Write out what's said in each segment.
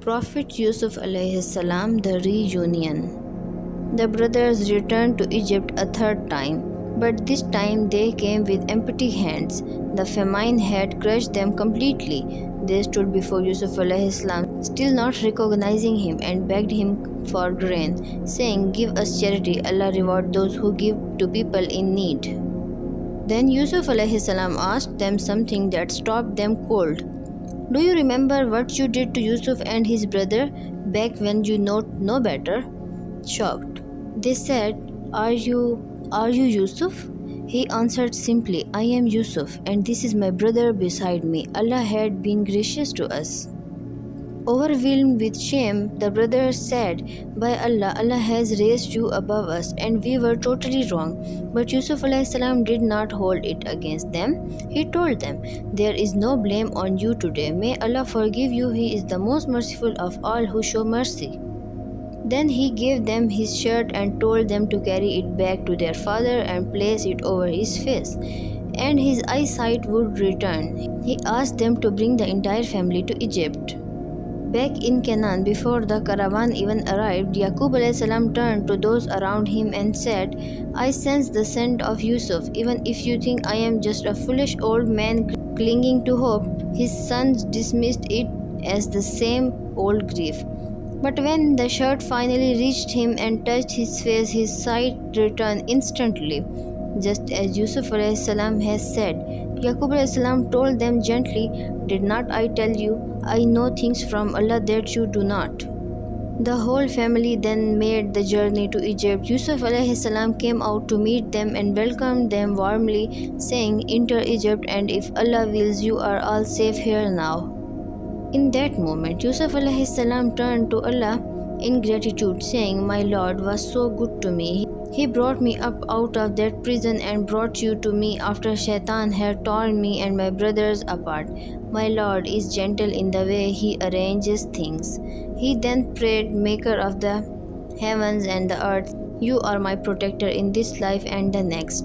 Prophet Yusuf alayhi salam, the reunion. The brothers returned to Egypt a third time, but this time they came with empty hands. The famine had crushed them completely. They stood before Yusuf alayhi salam, still not recognizing him, and begged him for grain, saying, "Give us charity, Allah reward those who give to people in need." Then Yusuf alayhi salam asked them something that stopped them cold. "Do you remember what you did to Yusuf and his brother back when you know better?" Shocked, they said, Are you Yusuf?" He answered simply, "I am Yusuf, and this is my brother beside me. Allah had been gracious to us." Overwhelmed with shame, the brothers said, "By Allah, Allah has raised you above us, and we were totally wrong." But Yusuf alayhi salam did not hold it against them. He told them, "There is no blame on you today. May Allah forgive you. He is the most merciful of all who show mercy." Then he gave them his shirt and told them to carry it back to their father and place it over his face, and his eyesight would return. He asked them to bring the entire family to Egypt. Back in Canaan, before the caravan even arrived, Yaqub alayhi salam turned to those around him and said, "I sense the scent of Yusuf, even if you think I am just a foolish old man clinging to hope." His sons dismissed it as the same old grief. But when the shirt finally reached him and touched his face, his sight returned instantly, just as Yusuf alayhi salam has said. Yaqub alayhi salam told them gently, "Did not I tell you, I know things from Allah that you do not?" The whole family then made the journey to Egypt. Yusuf alayhi salam came out to meet them and welcomed them warmly, saying, "Enter Egypt, and if Allah wills, you are all safe here now." In that moment, Yusuf alayhi salam turned to Allah in gratitude, saying, "My Lord was so good to me. He brought me up out of that prison and brought you to me after Shaitan had torn me and my brothers apart. My Lord is gentle in the way He arranges things." He then prayed, "Maker of the heavens and the earth, you are my protector in this life and the next.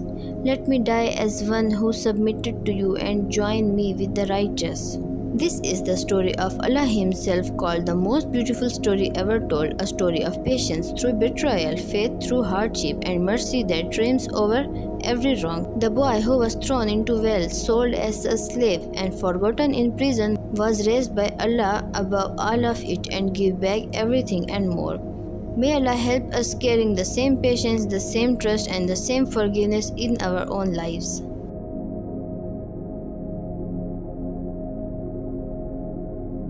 Let me die as one who submitted to you and join me with the righteous." This is the story of Allah Himself, called the most beautiful story ever told, a story of patience through betrayal, faith through hardship, and mercy that triumphs over every wrong. The boy who was thrown into well, sold as a slave, and forgotten in prison was raised by Allah above all of it and gave back everything and more. May Allah help us carrying the same patience, the same trust, and the same forgiveness in our own lives.